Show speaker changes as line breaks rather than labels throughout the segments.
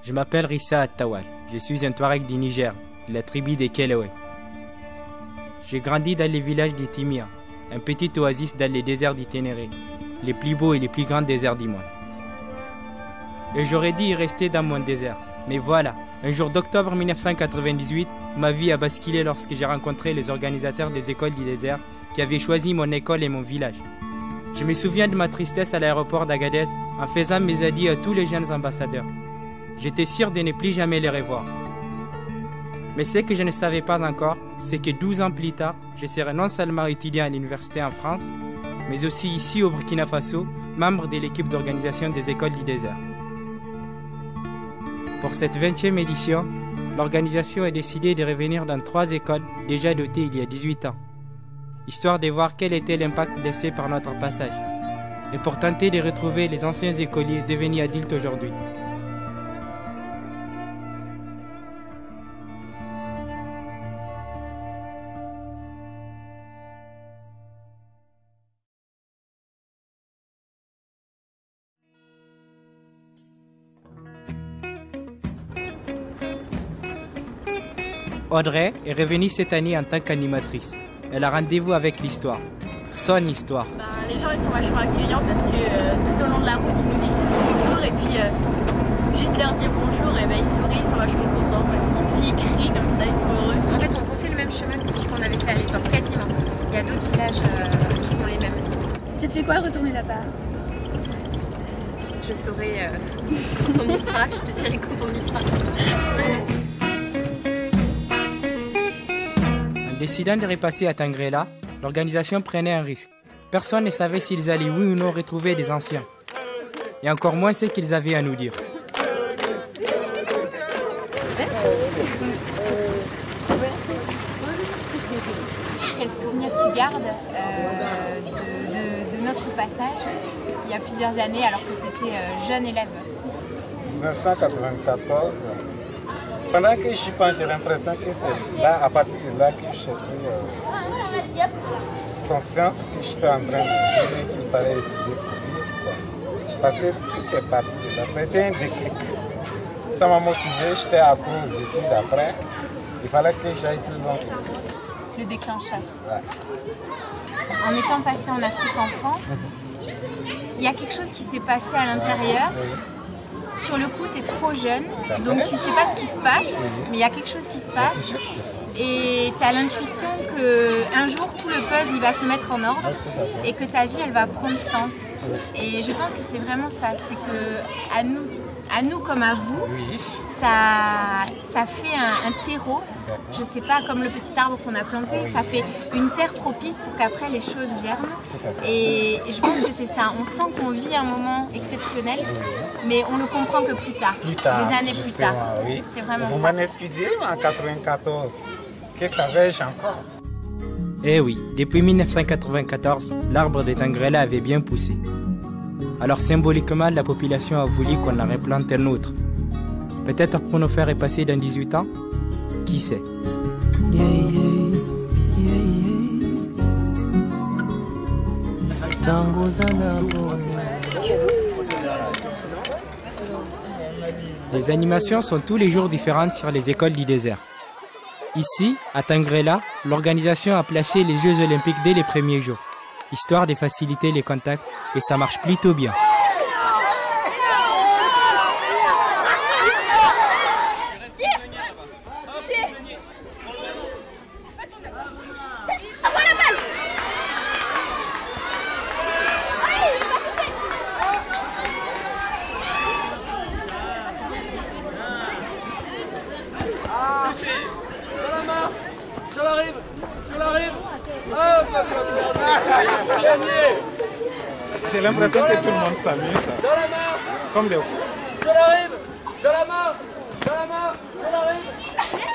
Je m'appelle Rissa Attawal. Je suis un Touareg du Niger, de la tribu des Kéléoué. J'ai grandi dans les villages de Timia, un petit oasis dans les déserts du Ténéré, les plus beaux et les plus grands déserts du monde. Et j'aurais dû y rester dans mon désert. Mais voilà, un jour d'octobre 1998, ma vie a basculé lorsque j'ai rencontré les organisateurs des écoles du désert qui avaient choisi mon école et mon village. Je me souviens de ma tristesse à l'aéroport d'Agadez en faisant mes adieux à tous les jeunes ambassadeurs. J'étais sûr de ne plus jamais les revoir. Mais ce que je ne savais pas encore, c'est que 12 ans plus tard, je serai non seulement étudiant à l'université en France, mais aussi ici au Burkina Faso, membre de l'équipe d'organisation des écoles du désert. Pour cette 20e édition, l'organisation a décidé de revenir dans 3 écoles déjà dotées il y a 18 ans, histoire de voir quel était l'impact laissé par notre passage, et pour tenter de retrouver les anciens écoliers devenus adultes aujourd'hui. Audrey est revenue cette année en tant qu'animatrice. Elle a rendez-vous avec l'histoire, son histoire.
Les gens ils sont vachement accueillants parce que tout au long de la route ils nous disent tous bonjour et puis juste leur dire bonjour et ils sourient, ils sont vachement contents. Ils crient comme ça, ils sont heureux.
En fait on refait le même chemin que celui qu'on avait fait à l'époque, quasiment. Il y a d'autres villages qui sont les mêmes.
Ça te fait quoi retourner là-bas?
Je saurai quand on y sera, je te dirai quand on y sera.
En décidant de repasser à Tangrela, l'organisation prenait un risque. Personne ne savait s'ils allaient oui ou non retrouver des anciens. Et encore moins ce qu'ils avaient à nous dire.
Quel souvenir tu gardes de notre passage il y a plusieurs années alors que tu étais jeune élève?
1994. Pendant que j'y pense, j'ai l'impression que c'est là, à partir de là, que j'ai pris conscience que j'étais en train de vivre et qu'il fallait étudier pour vivre. Parce que tout est parti de là. Ça a été un déclic. Ça m'a motivé, j'étais accro aux études après. Il fallait que j'aille plus loin.
Le déclencheur.
Ouais.
En étant passé en Afrique enfant, il y a quelque chose qui s'est passé à l'intérieur.
Oui.
Sur le coup, tu es trop jeune, donc tu sais pas ce qui se passe, mais il y a quelque chose qui se passe. Et tu as l'intuition qu'un jour, tout le puzzle il va se mettre en ordre et que ta vie, elle va prendre sens. Et je pense que c'est vraiment ça, c'est que à nous comme à vous, ça fait un terreau, je sais pas, comme le petit arbre qu'on a planté, ça fait une terre propice pour qu'après les choses germent. Et je pense que c'est ça, on sent qu'on vit un moment exceptionnel, mais on le comprend que plus tard, des années plus tard.
Oui.
C'est vraiment
Vous
ça.
m'en excusez, en 94, que savais-je encore?
Eh oui, depuis 1994, l'arbre de Tangrela avait bien poussé. Alors symboliquement, la population a voulu qu'on en replante un autre. Peut-être pour nous faire repasser dans 18 ans? Qui sait? Les animations sont tous les jours différentes sur les écoles du désert. Ici, à Tangrela, l'organisation a placé les Jeux Olympiques dès les premiers jours, histoire de faciliter les contacts, et ça marche plutôt bien.
J'ai l'impression que tout le monde s'amuse. Comme des fous.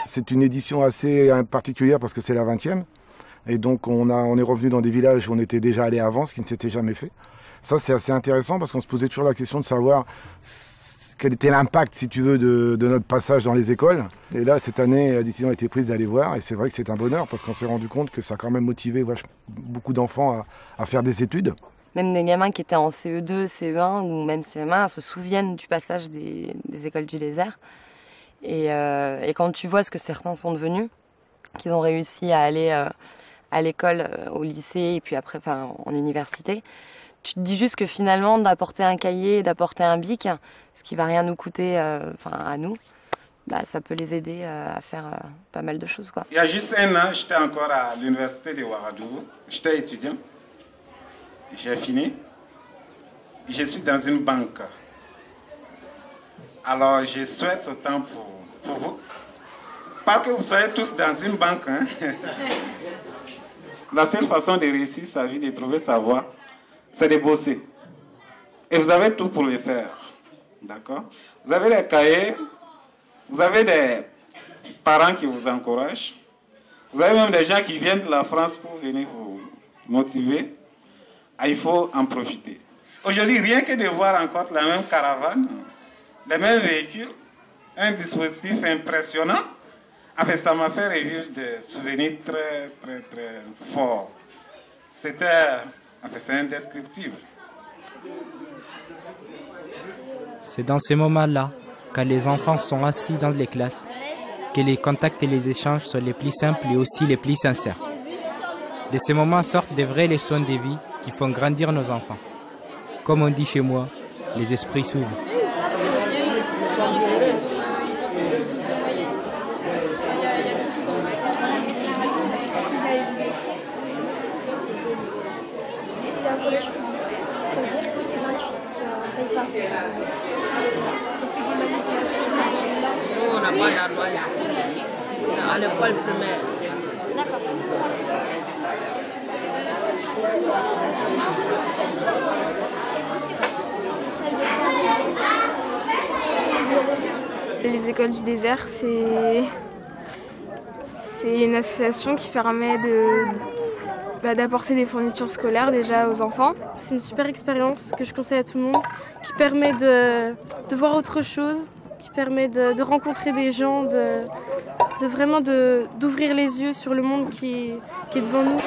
C'est une édition assez particulière parce que c'est la 20e. Et donc on est revenu dans des villages où on était déjà allé avant, ce qui ne s'était jamais fait. Ça c'est assez intéressant parce qu'on se posait toujours la question de savoir quel était l'impact, si tu veux, de notre passage dans les écoles. Et là, cette année, la décision a été prise d'aller voir. Et c'est vrai que c'est un bonheur parce qu'on s'est rendu compte que ça a quand même motivé beaucoup d'enfants à faire des études.
même des gamins qui étaient en CE2, CE1 ou même CM1 se souviennent du passage des écoles du désert. Et quand tu vois ce que certains sont devenus, qu'ils ont réussi à aller à l'école, au lycée et puis après en université, tu te dis juste que finalement d'apporter un cahier, d'apporter un bic, ce qui va rien nous coûter à nous, ça peut les aider à faire pas mal de choses, quoi.
Il y a juste un an, j'étais encore à l'université de Ouagadougou. J'étais étudiant. J'ai fini. Je suis dans une banque. Alors, je souhaite autant pour vous. Pas que vous soyez tous dans une banque. Hein. La seule façon de réussir sa vie, de trouver sa voie, c'est de bosser. Et vous avez tout pour le faire. D'accord? Vous avez des cahiers. Vous avez des parents qui vous encouragent. Vous avez même des gens qui viennent de la France pour venir vous motiver. Il faut en profiter. Aujourd'hui, rien que de voir encore la même caravane, les mêmes véhicules, un dispositif impressionnant, ça m'a fait revivre des souvenirs très, très, très forts. C'est indescriptible.
C'est dans ces moments-là, quand les enfants sont assis dans les classes, que les contacts et les échanges sont les plus simples et aussi les plus sincères. De ces moments sortent de vraies leçons de vie qui font grandir nos enfants. Comme on dit chez moi, les esprits s'ouvrent.
Nous, on n'a pas d'ardoise ici. C'est à l'école primaire.
D'accord.
Les écoles du désert, c'est une association qui permet d'apporter des fournitures scolaires déjà aux enfants.
C'est une super expérience que je conseille à tout le monde, qui permet de voir autre chose, qui permet de rencontrer des gens, vraiment d'ouvrir les yeux sur le monde qui est devant nous.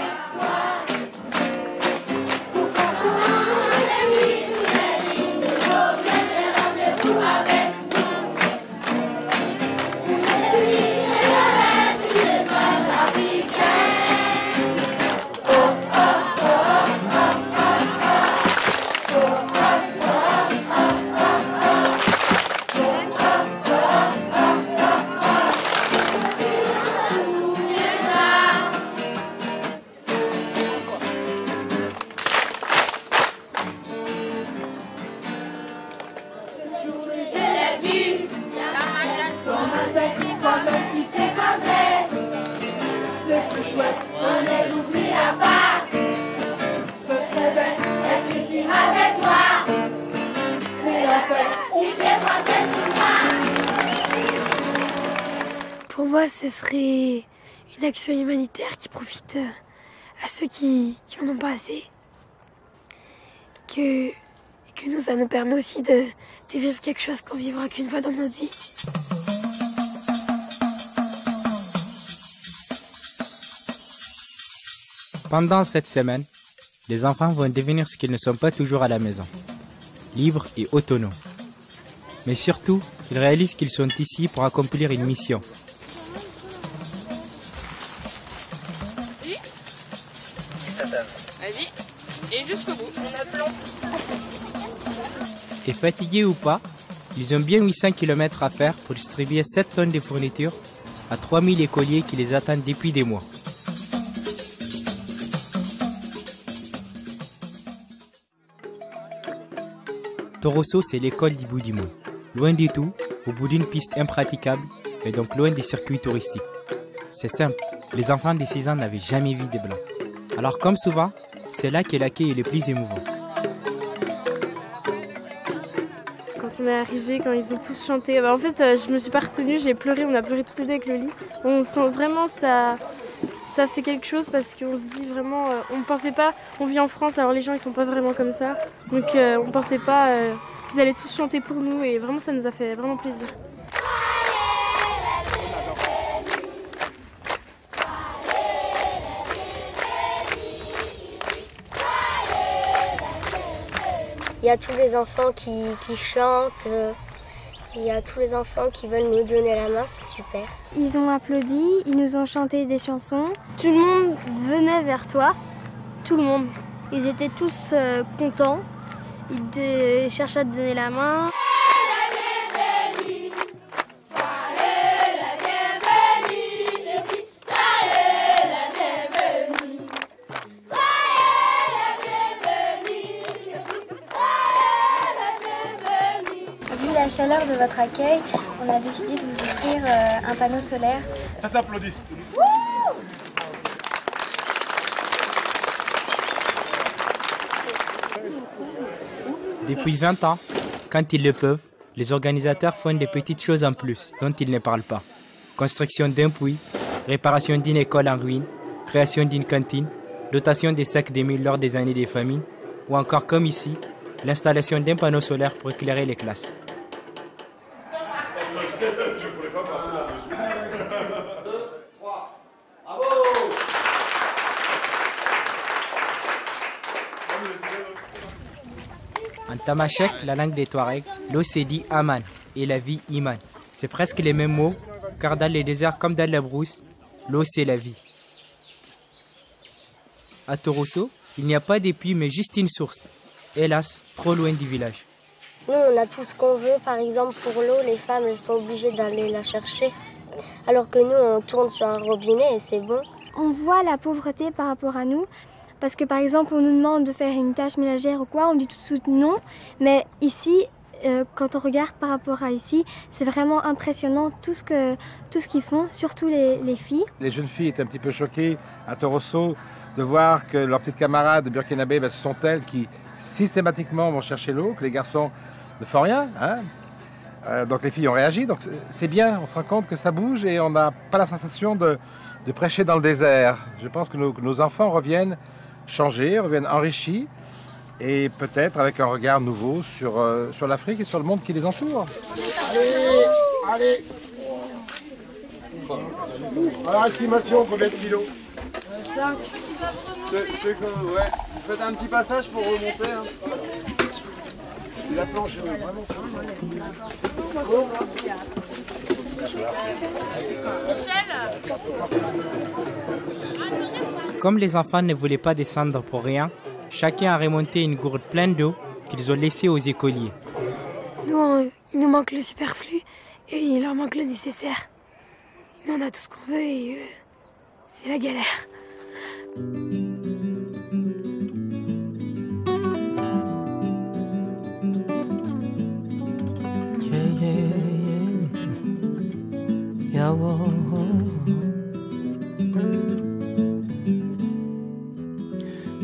Pour moi, ce serait une action humanitaire qui profite à ceux qui en ont pas assez. Que nous, ça nous permet aussi de vivre quelque chose qu'on vivra qu'une fois dans notre vie.
Pendant cette semaine, les enfants vont devenir ce qu'ils ne sont pas toujours à la maison, libres et autonomes. Mais surtout, ils réalisent qu'ils sont ici pour accomplir une mission.
Vas-y, et jusqu'au bout.
Et fatigués ou pas, ils ont bien 800 km à faire pour distribuer 7 tonnes de fournitures à 3000 écoliers qui les attendent depuis des mois. Torosso, c'est l'école d'Iboudimu. Loin de tout, au bout d'une piste impraticable, et donc loin des circuits touristiques. C'est simple, les enfants de 6 ans n'avaient jamais vu des blancs. Alors comme souvent, c'est là que l'accueil est le plus émouvant.
Quand on est arrivé, quand ils ont tous chanté, en fait je me suis pas retenue, j'ai pleuré, on a pleuré toutes les deux avec le lit. On sent vraiment ça fait quelque chose parce qu'on se dit vraiment, on ne pensait pas, on vit en France, alors les gens ils sont pas vraiment comme ça. Donc on pensait pas qu'ils allaient tous chanter pour nous et vraiment ça nous a fait vraiment plaisir.
y a tous les enfants qui chantent. Il y a tous les enfants qui veulent nous donner la main, c'est super.
Ils ont applaudi, ils nous ont chanté des chansons. Tout le monde venait vers toi, tout le monde. Ils étaient tous contents, ils cherchaient à te donner la main.
Vu la chaleur de votre accueil, on a décidé de vous offrir un panneau solaire.
Ça s'applaudit.
Depuis 20 ans, quand ils le peuvent, les organisateurs font des petites choses en plus dont ils ne parlent pas. Construction d'un puits, réparation d'une école en ruine, création d'une cantine, dotation des sacs de mil lors des années des famines, ou encore comme ici, l'installation d'un panneau solaire pour éclairer les classes. En tamashek, la langue des Touaregs, l'eau se dit Aman et la vie Iman. C'est presque les mêmes mots, car dans les déserts comme dans la brousse, l'eau c'est la vie. À Torosso, il n'y a pas de puits mais juste une source. Hélas, trop loin du village.
Nous, on a tout ce qu'on veut. Par exemple, pour l'eau, les femmes elles sont obligées d'aller la chercher. Alors que nous, on tourne sur un robinet et c'est bon.
On voit la pauvreté par rapport à nous. Parce que par exemple, on nous demande de faire une tâche ménagère ou quoi, on dit tout de suite non. Mais ici, quand on regarde par rapport à ici, c'est vraiment impressionnant tout ce qu'ils font, surtout les filles.
Les jeunes filles étaient un petit peu choquées à Torosso de voir que leurs petites camarades de burkinabé, ce sont elles qui systématiquement vont chercher l'eau, que les garçons ne font rien. Donc les filles ont réagi, donc c'est bien, on se rend compte que ça bouge et on n'a pas la sensation de prêcher dans le désert. Je pense que nos enfants reviennent changés, reviennent enrichis et peut-être avec un regard nouveau sur l'Afrique et sur le monde qui les entoure.
Allez. Alors, estimation, combien de kilos?
5. Ouais. Vous faites un petit passage pour remonter. Hein.
La planche, vraiment.
Comme les enfants ne voulaient pas descendre pour rien, chacun a remonté une gourde pleine d'eau qu'ils ont laissée aux écoliers.
Nous, il nous manque le superflu et il leur manque le nécessaire. Nous, on a tout ce qu'on veut et c'est la galère.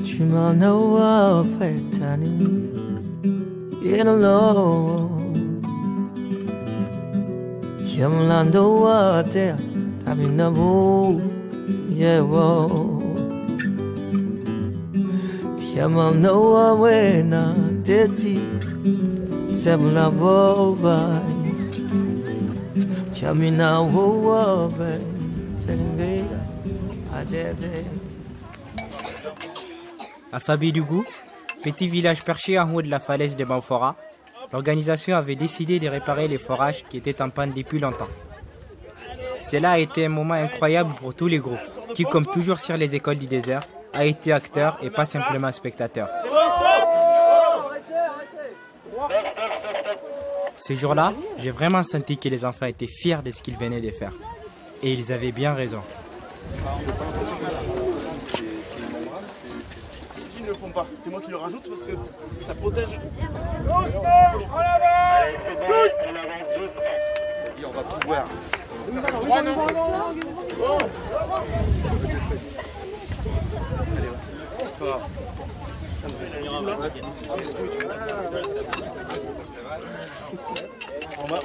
Tu m'en as fait tanner, you know, Kim Lando water, Taminabo, yeah, whoa. Tiamano awena, Teti, Semla Boba, Tiamina Wobe, Tengue, Adebe.
À Fabidougou, petit village perché en haut de la falaise de Banfora, l'organisation avait décidé de réparer les forages qui étaient en panne depuis longtemps. Cela a été un moment incroyable pour tous les groupes, qui, comme toujours sur les écoles du désert, a été acteur et pas simplement spectateur. Ces jours-là, j'ai vraiment senti que les enfants étaient fiers de ce qu'ils venaient de faire. Et ils avaient bien raison.
Ils ne le font pas, c'est moi qui le rajoute parce que ça protège. Et on va tout voir.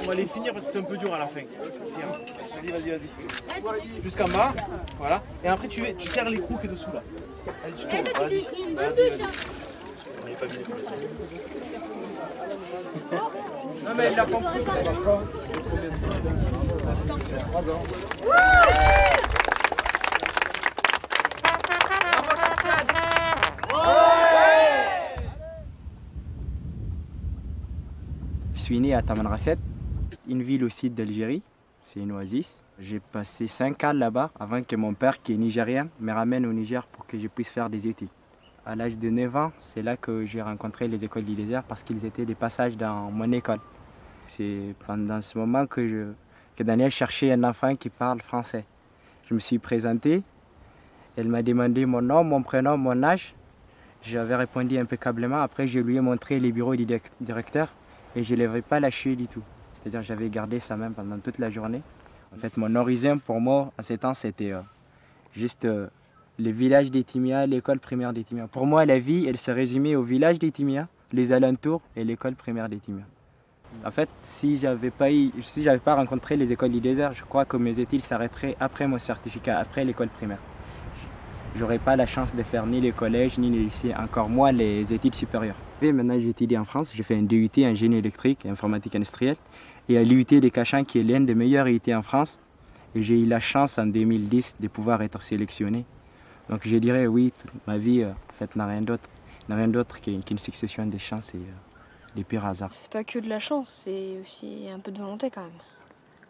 On va les finir parce que c'est un peu dur à la fin. Vas-y. Jusqu'en bas, voilà. Et après tu serres les crocs qui est dessous là. Allez, tu tournes, vas-y. On est pas bien. Non mais elle l'a pas plus, ça marche pas. 3 ans.
suis né à Tamanrasset, une ville au sud d'Algérie, c'est une oasis. J'ai passé 5 ans là-bas avant que mon père, qui est nigérien, me ramène au Niger pour que je puisse faire des études. À l'âge de 9 ans, c'est là que j'ai rencontré les écoles du désert parce qu'ils étaient des passages dans mon école. C'est pendant ce moment que Daniel cherchait un enfant qui parle français. Je me suis présenté, elle m'a demandé mon nom, mon prénom, mon âge. J'avais répondu impeccablement. Après, je lui ai montré les bureaux du directeur et je ne l'avais pas lâché du tout. C'est-à-dire que j'avais gardé sa main pendant toute la journée. En fait, mon horizon pour moi, à 7 ans, c'était juste le village d'Etimia, l'école primaire d'Etimia. Pour moi, la vie, elle se résumait au village d'Etimia, les alentours et l'école primaire d'Etimia. En fait, si je n'avais pas rencontré les écoles du désert, je crois que mes études s'arrêteraient après mon certificat, après l'école primaire. Je n'aurais pas la chance de faire ni les collèges, ni les lycées, encore moins les études supérieures. Et maintenant, j'étudie en France, j'ai fait un DUT en génie électrique et informatique industrielle. Et à l'UT des Cachans, qui est l'un des meilleurs UT en France. Et j'ai eu la chance en 2010 de pouvoir être sélectionné. Donc je dirais oui, toute ma vie en fait, n'a rien d'autre qu'une succession de chances et des purs hasards.
C'est pas que de la chance, c'est aussi un peu de volonté quand même.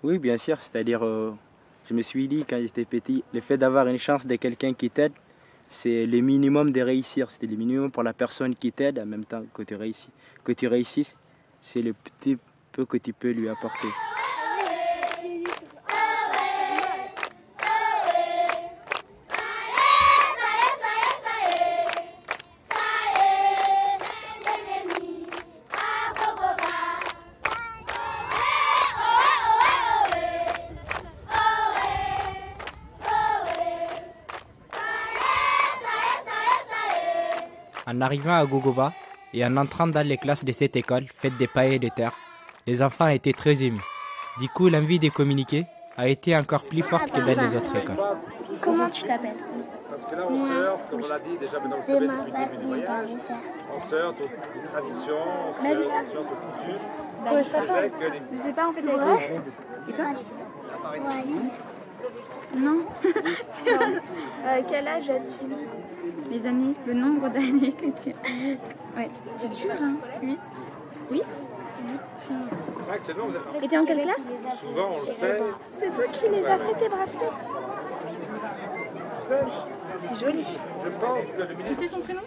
Oui, bien sûr, c'est-à-dire je me suis dit quand j'étais petit, le fait d'avoir une chance de quelqu'un qui t'aide, c'est le minimum de réussir. C'est le minimum pour la personne qui t'aide en même temps que tu réussis. Que tu réussisses, c'est le petit peu que tu peux lui apporter. En arrivant à Gogoba et en entrant dans les classes de cette école faite de paille et de terre, les enfants étaient très émus. Du coup, l'envie de communiquer a été encore plus forte que dans les autres écoles.
Comment tu t'appelles?
Parce que là, on se heurte, comme on l'a dit déjà, maintenant vous savez, depuis le début du voyage, on se heurte aux traditions, on se heurte aux coutumes.
Je sais pas en fait avec toi. Et toi?
Non.
Quel âge as-tu?
Les années, le nombre d'années que tu as. Ouais, c'est dur, hein. 8. 8
Et t'es en quelle classe?
Souvent, on le sait.
C'est toi qui les as fait tes bracelets?
C'est joli.
Je pense que le
Tu sais son prénom?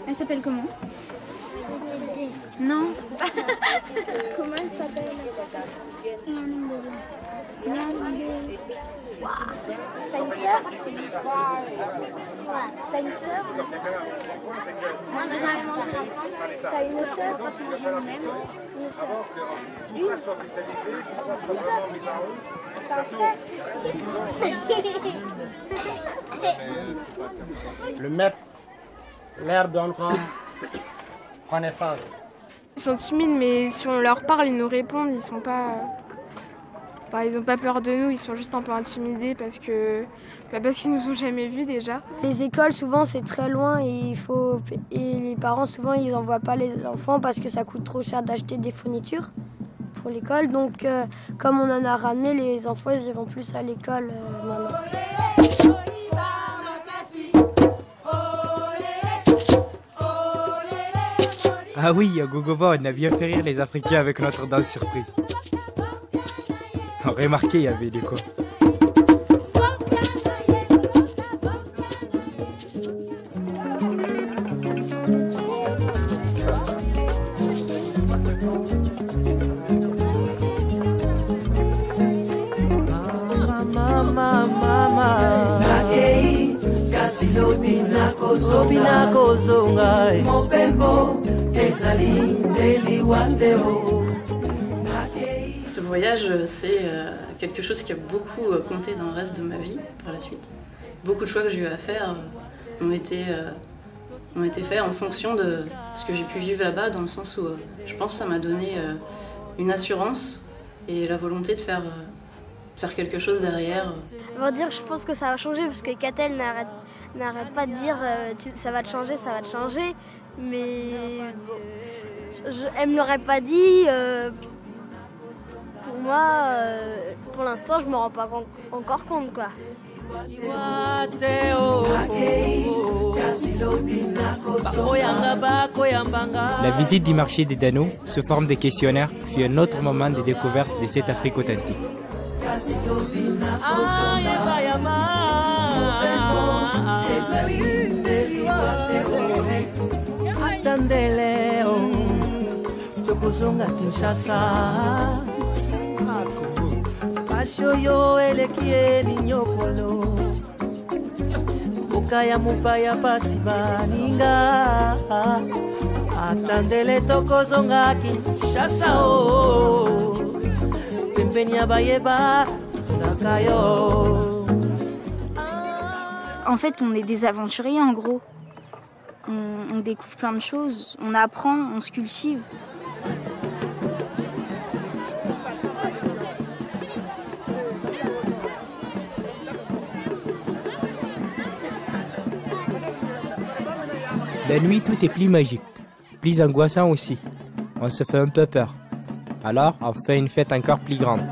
Elle s'appelle comment? Non.
Comment elle s'appelle? T'as une sœur? T'as une sœur?
Moi, quand j'avais mangé l'enfant,
T'as une sœur?
parce que j'ai le même.
Une sœur.
tout ça soit officialisé, tout ça soit vraiment mis en route, ça tourne.
Le maître, l'air d'enfant, connaissance.
Ils sont timides, mais si on leur parle, ils nous répondent. Ils sont pas, ils ont pas peur de nous. Ils sont juste un peu intimidés parce qu'ils nous ont jamais vus déjà.
Les écoles, souvent, c'est très loin et les parents, souvent, ils n'envoient pas les enfants parce que ça coûte trop cher d'acheter des fournitures pour l'école. Donc, comme on en a ramené, les enfants, ils iront plus à l'école maintenant.
Ah oui, à Gogoba, on a bien fait rire les Africains avec notre danse surprise. Remarquez, il y avait des quoi.
Ce voyage, c'est quelque chose qui a beaucoup compté dans le reste de ma vie par la suite. Beaucoup de choix que j'ai eu à faire ont été faits en fonction de ce que j'ai pu vivre là-bas, dans le sens où je pense que ça m'a donné une assurance et la volonté de faire quelque chose derrière.
On va dire, je pense que ça va changer parce que Catel n'arrête pas de dire ça va te changer, mais elle me l'aurait pas dit. Pour moi, pour l'instant, je me rends pas encore compte, quoi.
La visite du marché des Dano sous forme de questionnaires fut un autre moment de découverte de cette Afrique authentique.
Bukaya mupaya pasi baninga atandele tokozonga Kinshasa o pembeni ya bayeba nakayo.
En fait, on est des aventuriers en gros. On découvre plein de choses, on apprend, on se cultive.
La nuit, tout est plus magique, plus angoissant aussi. On se fait un peu peur. Alors, on fait une fête encore plus grande.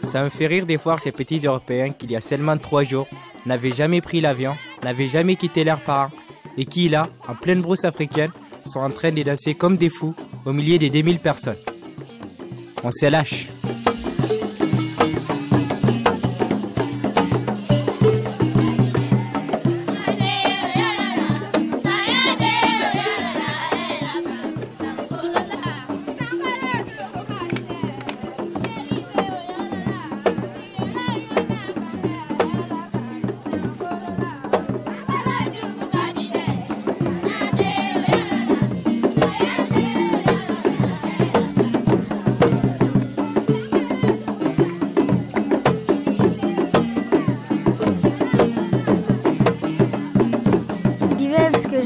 Ça me fait rire de voir ces petits Européens qui, il y a seulement 3 jours, n'avaient jamais pris l'avion, n'avaient jamais quitté leurs parents et qui, là, en pleine brousse africaine, sont en train de danser comme des fous au milieu de 2000 personnes. On se lâche.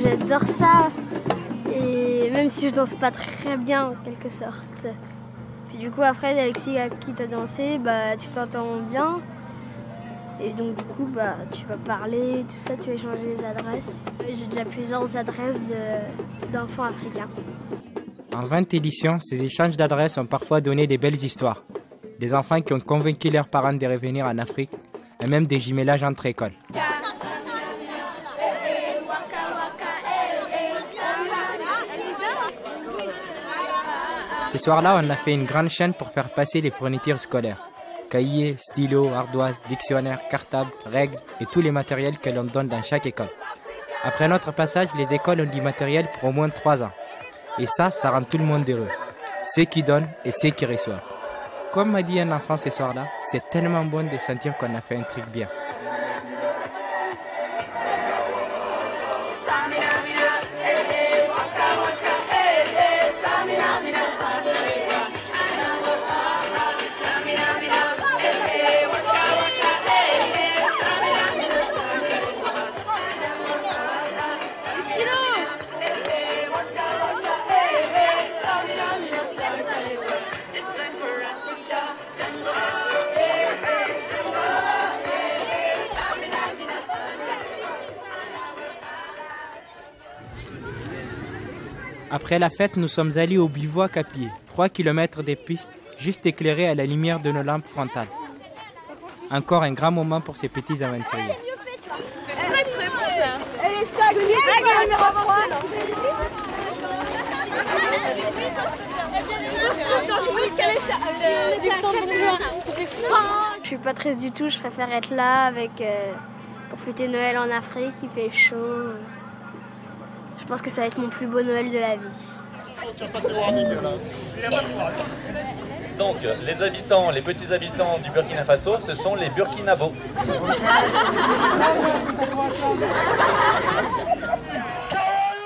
J'adore ça, et même si je danse pas très bien en quelque sorte. Puis du coup après avec qui t'as dansé, bah tu t'entends bien et donc du coup bah tu vas parler, tout ça, tu vas échanger les adresses. J'ai déjà plusieurs adresses d'enfants africains.
En 20 éditions, ces échanges d'adresses ont parfois donné des belles histoires. Des enfants qui ont convaincu leurs parents de revenir en Afrique et même des jumelages entre écoles. Ce soir-là, on a fait une grande chaîne pour faire passer les fournitures scolaires. Cahiers, stylos, ardoises, dictionnaires, cartables, règles et tous les matériels que l'on donne dans chaque école. Après notre passage, les écoles ont du matériel pour au moins 3 ans. Et ça rend tout le monde heureux. Ceux qui donnent et ceux qui reçoivent. Comme m'a dit un enfant ce soir-là, c'est tellement bon de sentir qu'on a fait un truc bien. Après la fête, nous sommes allés au bivouac à pied, 3 km des pistes, juste éclairées à la lumière de nos lampes frontales. Encore un grand moment pour ces petits aventuriers.
Très très bon ça.
Je suis pas triste du tout, je préfère être là pour fêter Noël en Afrique, il fait chaud. Je pense que ça va être mon plus beau Noël de la vie.
Donc, les petits habitants du Burkina Faso, ce sont les Burkinabos.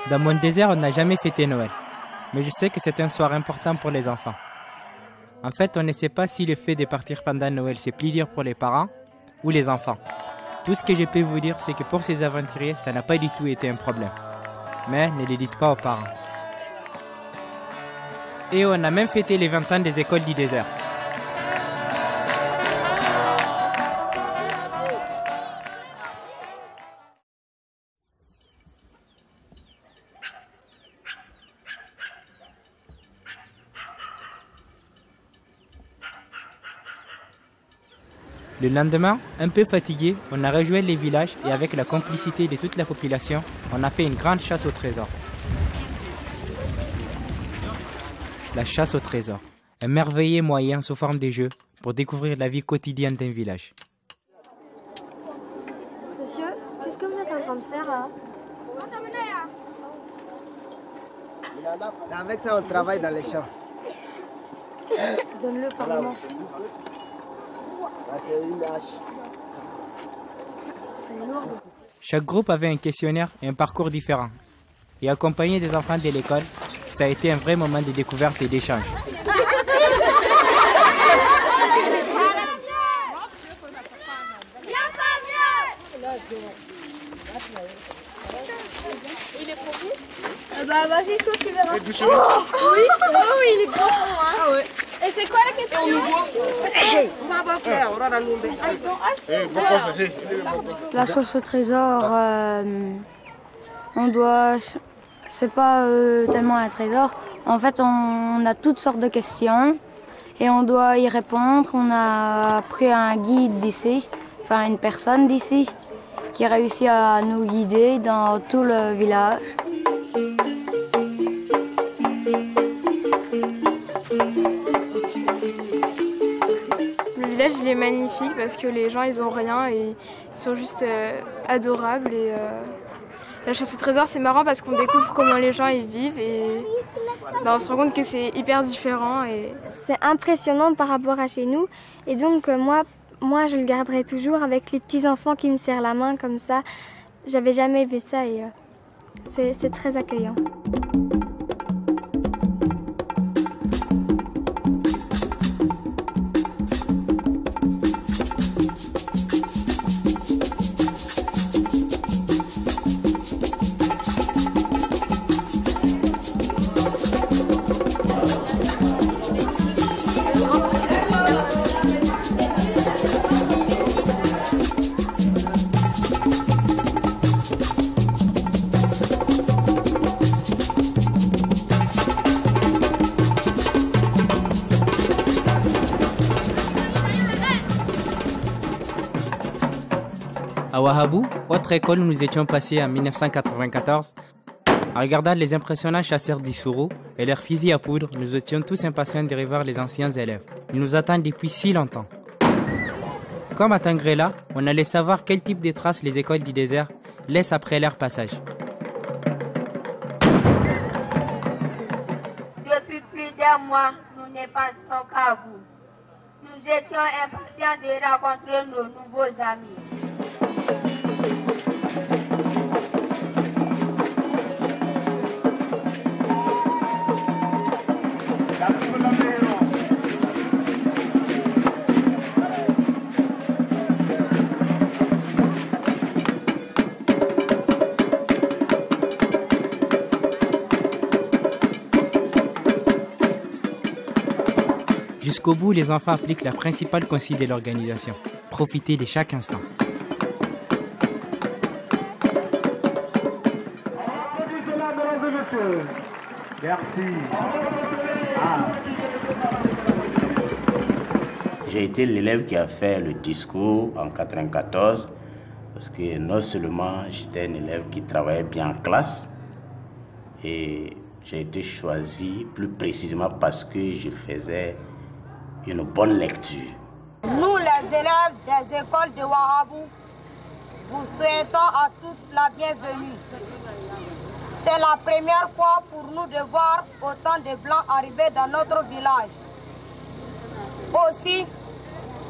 Dans mon désert, on n'a jamais fêté Noël. Mais je sais que c'est un soir important pour les enfants. En fait, on ne sait pas si le fait de partir pendant Noël, c'est plus dur pour les parents ou les enfants. Tout ce que je peux vous dire, c'est que pour ces aventuriers, ça n'a pas du tout été un problème. Mais ne le dites pas aux parents. Et on a même fêté les 20 ans des écoles du désert. Le lendemain, un peu fatigué, on a rejoint les villages et avec la complicité de toute la population, on a fait une grande chasse au trésor. La chasse au trésor, un merveilleux moyen sous forme de jeu pour découvrir la vie quotidienne d'un village.
Monsieur, qu'est-ce que vous êtes en train de faire là?
C'est avec ça qu'on travaille dans les champs.
Donne-le par moment.
C'est une hache.
Chaque groupe avait un questionnaire et un parcours différent. Et accompagner des enfants de l'école, ça a été un vrai moment de découverte et d'échange.
Il est profond?
Bah vas-y, saute, tu verras.
Oui, il est profond. Hein. Ah ouais. Et c'est quoi la question?
La chasse au trésor, on doit... C'est pas tellement un trésor. En fait, on a toutes sortes de questions et on doit y répondre. On a pris un guide d'ici, enfin une personne d'ici, qui réussit à nous guider dans tout le village.
Le village il est magnifique parce que les gens ils ont rien et ils sont juste adorables et la chasse au trésor c'est marrant parce qu'on découvre comment les gens ils vivent et on se rend compte que c'est hyper différent.
C'est impressionnant par rapport à chez nous et donc moi je le garderai toujours avec les petits enfants qui me serrent la main comme ça. J'avais jamais vu ça et c'est très accueillant.
À Wahabou, autre école où nous étions passés en 1994, en regardant les impressionnants chasseurs d'Issourou et leurs fusils à poudre, nous étions tous impatients de revoir les anciens élèves. Ils nous attendent depuis si longtemps. Comme à Tangrela, on allait savoir quel type de traces les écoles du désert laissent après leur passage.
Depuis plus d'un mois, nous ne pensons qu'à vous. Nous étions impatients de rencontrer nos nouveaux amis.
Jusqu'au bout, les enfants appliquent la principale consigne de l'organisation. Profiter de chaque instant.
Applaudissez-la, mesdames et messieurs. Merci.
J'ai été l'élève qui a fait le discours en 1994 parce que non seulement j'étais un élève qui travaillait bien en classe et j'ai été choisi plus précisément parce que je faisais une bonne lecture.
Nous, les élèves des écoles de Wahabou, vous souhaitons à tous la bienvenue. C'est la première fois pour nous de voir autant de Blancs arriver dans notre village. Aussi,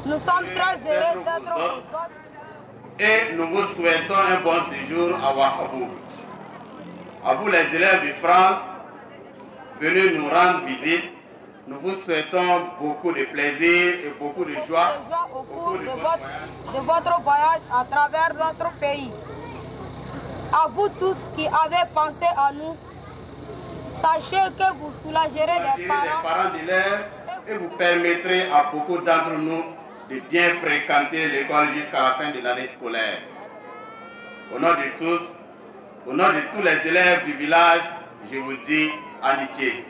nous sommes très heureux d'être vous autres.
Et nous vous souhaitons un bon séjour à Wahabou. À vous les élèves de France, venez nous rendre visite. Nous vous souhaitons beaucoup de plaisir et beaucoup de joie
au cours de votre voyage à travers notre pays. À vous tous qui avez pensé à nous, Sachez que vous soulagerez les parents
d'élèves et vous permettrez à beaucoup d'entre nous de bien fréquenter l'école jusqu'à la fin de l'année scolaire. Au nom de tous, au nom de tous les élèves du village, je vous dis amitié.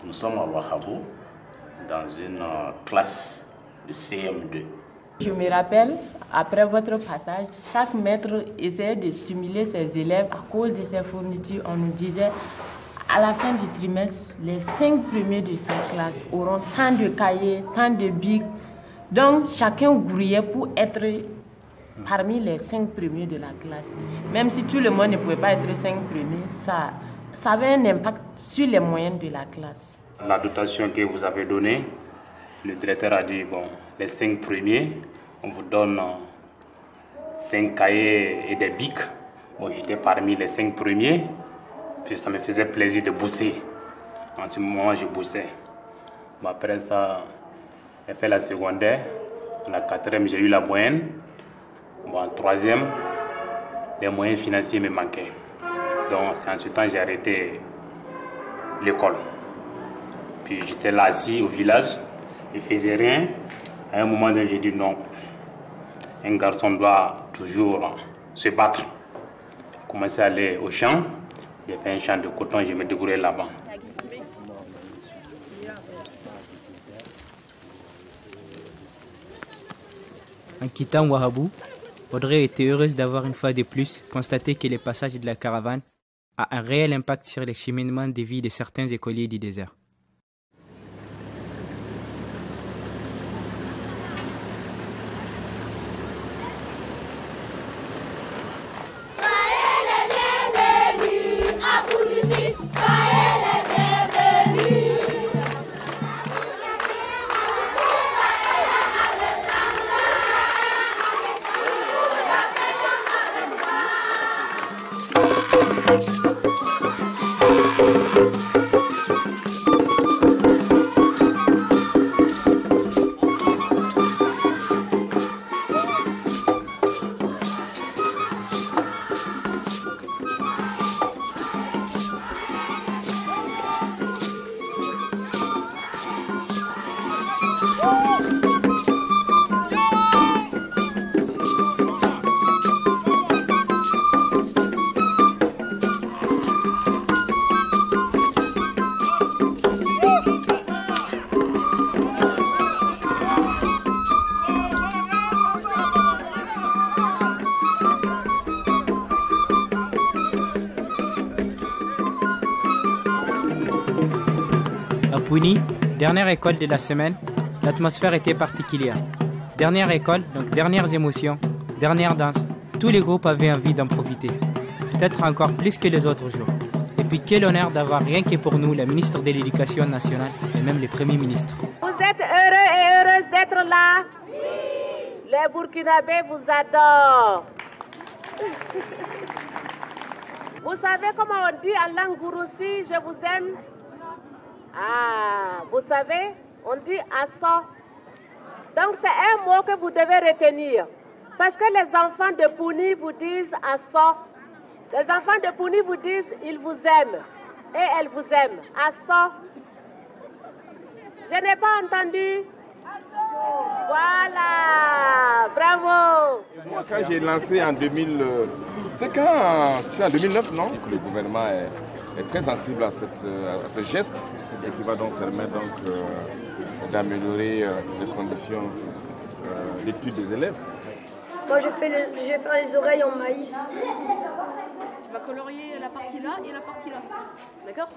Nous sommes à Wahabou, dans une classe de CM2.
Je me rappelle, après votre passage, chaque maître essayait de stimuler ses élèves à cause de ses fournitures. On nous disait, à la fin du trimestre, les 5 premiers de sa classe auront tant de cahiers, tant de bics. Donc, chacun grouillait pour être parmi les 5 premiers de la classe. Même si tout le monde ne pouvait pas être 5 premiers, ça avait un impact sur les moyennes de la classe.
La dotation que vous avez donnée, le directeur a dit, bon, les 5 premiers, on vous donne 5 cahiers et des bics. Bon, j'étais parmi les 5 premiers, puis ça me faisait plaisir de bosser. En ce moment, je bossais. Bon, après ça, j'ai fait la secondaire. La 4e, j'ai eu la moyenne. Bon, en 3e, les moyens financiers me manquaient. Donc, c'est en ce temps que j'ai arrêté l'école. Puis j'étais là assis au village, je ne faisais rien. À un moment donné, j'ai dit non. Un garçon doit toujours se battre. J'ai commencé à aller au champ. J'ai fait un champ de coton, je me débrouillais là-bas.
En quittant Wahabou, Audrey était heureuse d'avoir une fois de plus constaté que le passage de la caravane a un réel impact sur le cheminement de vie de certains écoliers du désert. Pouni, dernière école de la semaine, l'atmosphère était particulière. Dernière école, donc dernières émotions, dernière danse. Tous les groupes avaient envie d'en profiter. Peut-être encore plus que les autres jours. Et puis quel honneur d'avoir rien que pour nous la ministre de l'Éducation nationale et même le Premier ministre.
Vous êtes heureux et heureuses d'être là? Oui. Les Burkinabés vous adorent. Vous savez comment on dit en langue gourossi, je vous aime? Ah, vous savez, on dit asso. Donc c'est un mot que vous devez retenir. Parce que les enfants de Pouni vous disent asso. Les enfants de Pouni vous disent ils vous aiment. Et elles vous aiment. Asso. Je n'ai pas entendu. Voilà. Bravo.
Moi, quand j'ai lancé en 2000, c'était quand? C'est en 2009, non? Le gouvernement est très sensible à ce geste et qui va donc permettre d'améliorer les conditions d'études des élèves.
Moi, je vais faire les oreilles en maïs.
Tu vas colorier la partie là et la partie là. D'accord?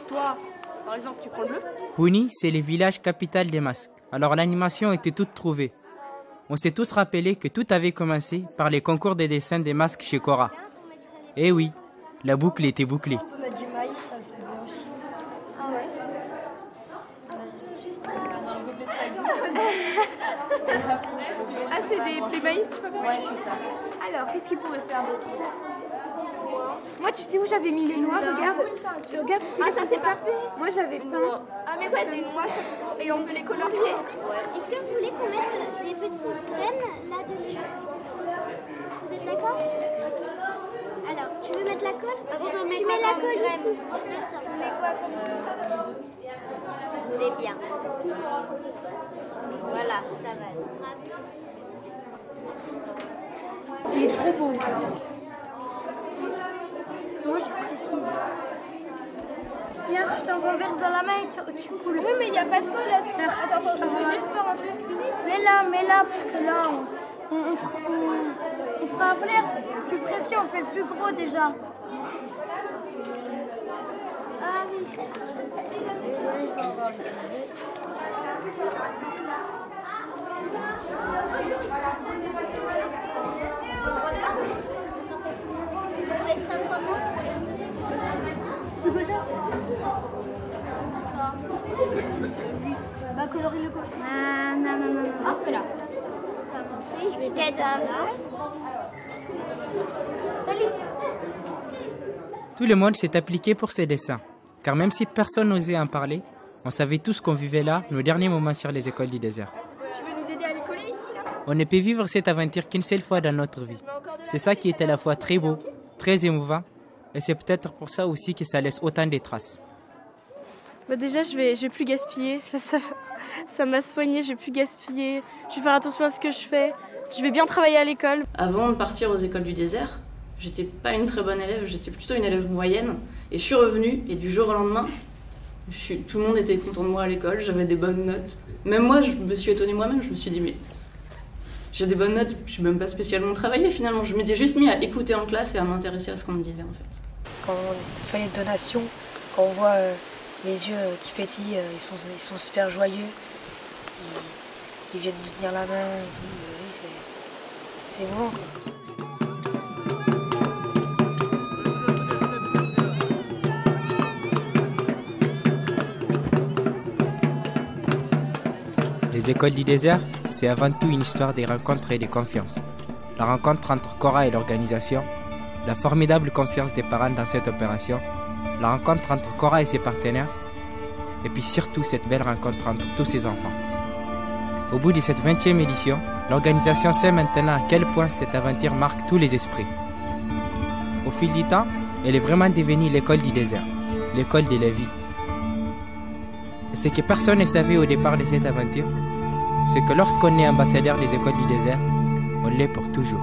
Toi, par exemple, tu prends le bleu.
Pouni, c'est le village capital des masques. Alors l'animation était toute trouvée. On s'est tous rappelé que tout avait commencé par les concours de dessin des masques chez Cora. Eh oui, la boucle était bouclée.
On peut mettre du maïs, ça le fait bien aussi.
Ah ouais? Ah, c'est des blés maïs, je sais pas comment. Ouais, c'est ça.
Alors, qu'est-ce qu'il pourrait faire d'autre? Moi, tu sais où j'avais mis les noix? Regarde. Regarde.
Ah, ça c'est parfait.
Moi, j'avais peint.
Ah, mais ouais, des noix, et on peut les colorier.
Est-ce que vous voulez qu'on mette des petites graines là-dessus? Vous êtes d'accord?
l'école ici. C'est bien. Voilà, ça va.
Il est trop beau. Moi, je précise. Viens, je t'envoie un verre dans la main et tu coules. Oui, mais il n'y a pas de colle là. Attends, je t'envoie juste faire un truc. Mets-la, parce que là, on fera un plaire plus précis, on fait le plus gros déjà. Ah oui. Désolée, je vais encore l'utiliser. C'est quoi ça? Ça. Bah colorie le quoi? Non. Hop là. Je t'aide un peu.
Tout le monde s'est appliqué pour ces dessins, car même si personne n'osait en parler, on savait tous qu'on vivait là nos derniers moments sur les écoles du désert.
Tu veux nous aider à les coller ici là?
On ne peut vivre cette aventure qu'une seule fois dans notre vie. C'est ça qui est à la fois très beau, très émouvant, et c'est peut-être pour ça aussi que ça laisse autant de traces.
Bah déjà, je vais plus gaspiller. Ça m'a soigné, je vais plus gaspiller. Je vais faire attention à ce que je fais. Je vais bien travailler à l'école.
Avant de partir aux écoles du désert, j'étais pas une très bonne élève, j'étais plutôt une élève moyenne. Et je suis revenue, et du jour au lendemain, tout le monde était content de moi à l'école, j'avais des bonnes notes. Même moi, je me suis étonnée moi-même, je me suis dit, mais j'ai des bonnes notes, je n'ai même pas spécialement travaillé finalement. Je m'étais juste mis à écouter en classe et à m'intéresser à ce qu'on me disait en fait.
Quand on fait les donations, quand on voit les yeux qui pétillent, ils sont super joyeux. Ils viennent nous tenir la main, c'est émouvant.
Les écoles du désert, c'est avant tout une histoire de rencontres et de confiance. La rencontre entre Cora et l'organisation, la formidable confiance des parents dans cette opération, la rencontre entre Cora et ses partenaires, et puis surtout cette belle rencontre entre tous ses enfants. Au bout de cette 20e édition, l'organisation sait maintenant à quel point cette aventure marque tous les esprits. Au fil du temps, elle est vraiment devenue l'école du désert, l'école de la vie. Et ce que personne ne savait au départ de cette aventure, c'est que lorsqu'on est ambassadeur des écoles du désert, on l'est pour toujours.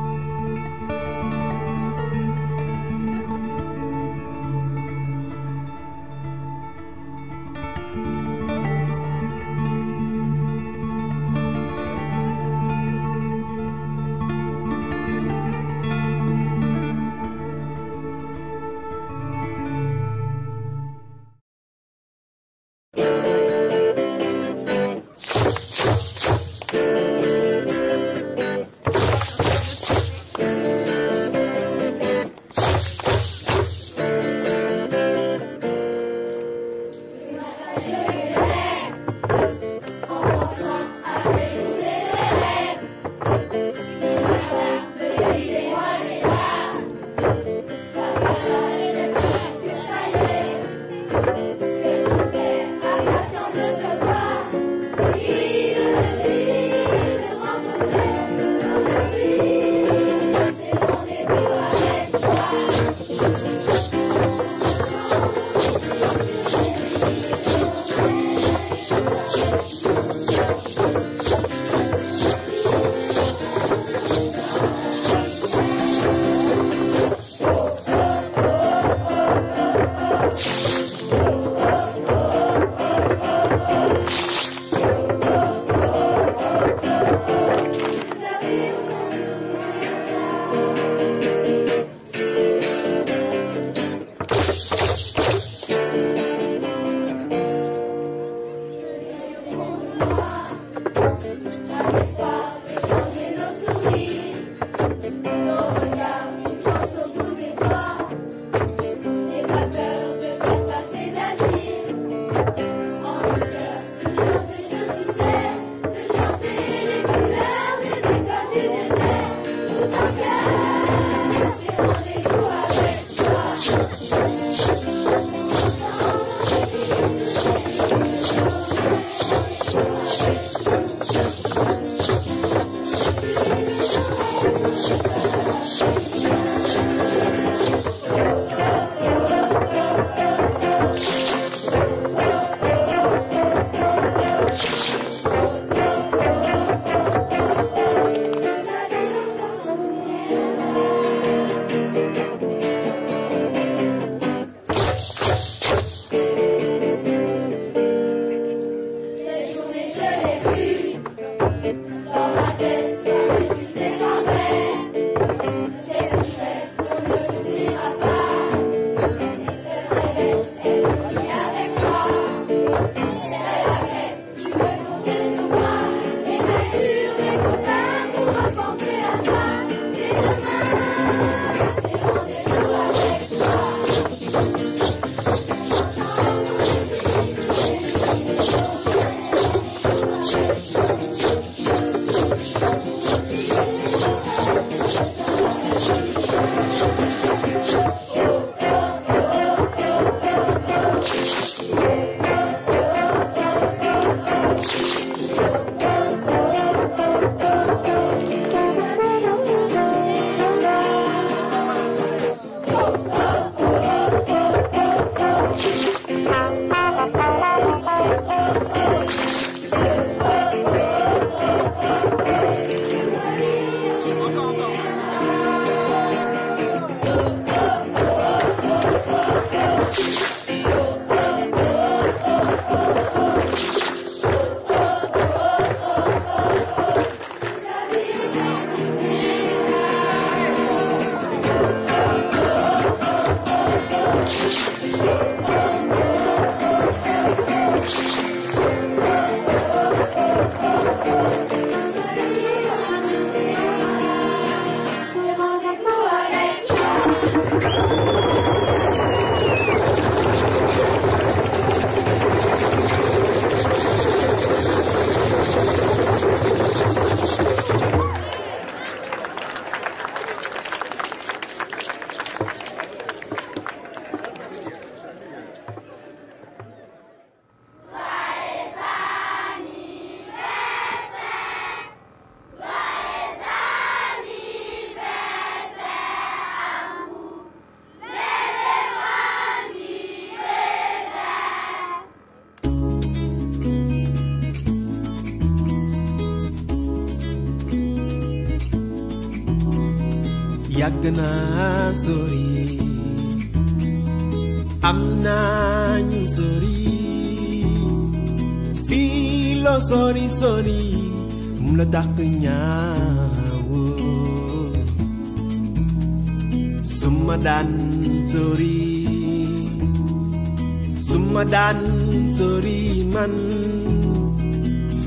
yàgg naa sori am naa ñu sori fii loo sori sori mu la dàq ñaawoo suma daan sori man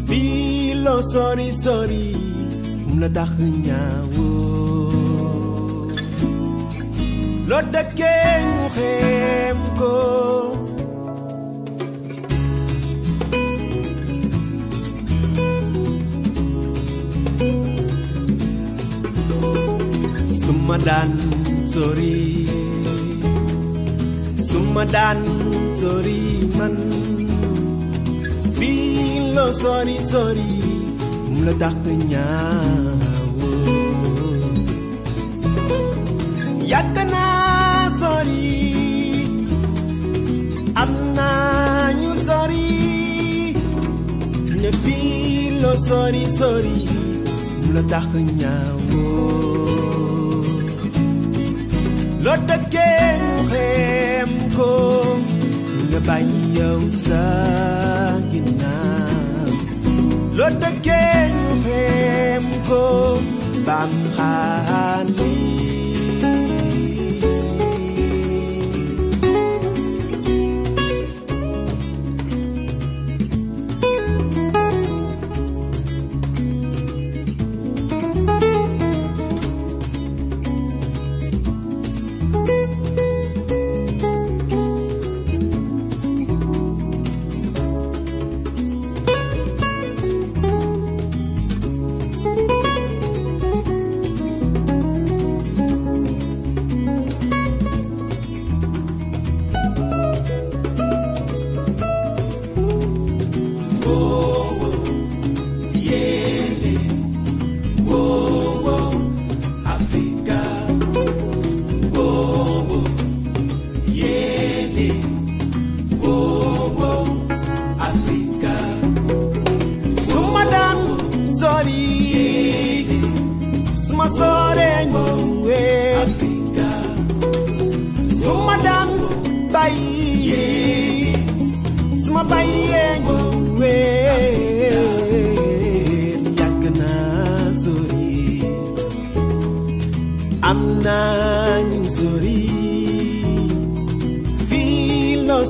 fii loo sori sori mu la dàq ñaawoo loo dëkkee ñu xeem ko suma daan sori man fii loo sori sori mu la dàq ñaawoo yàgg naa sori am naa ñu sori ne fii loo sori sori mu la dàq ñaawoo loo dëkkee ñu xeem ko nga bàyyi yow sa ginnaaw loo dëkkee ñu xeem ko bam xaan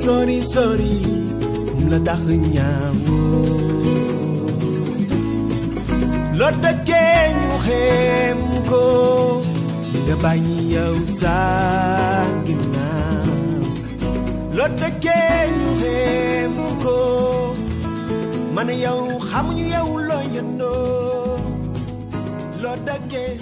sorry sorry la dàq ñaawoo loo dëkkee ñu xeem ko nga bàyyi yow sa ginnaaw loo dëkkee ñu xeem ko man yow xamuñu yow loo yëndoo loo dëkkee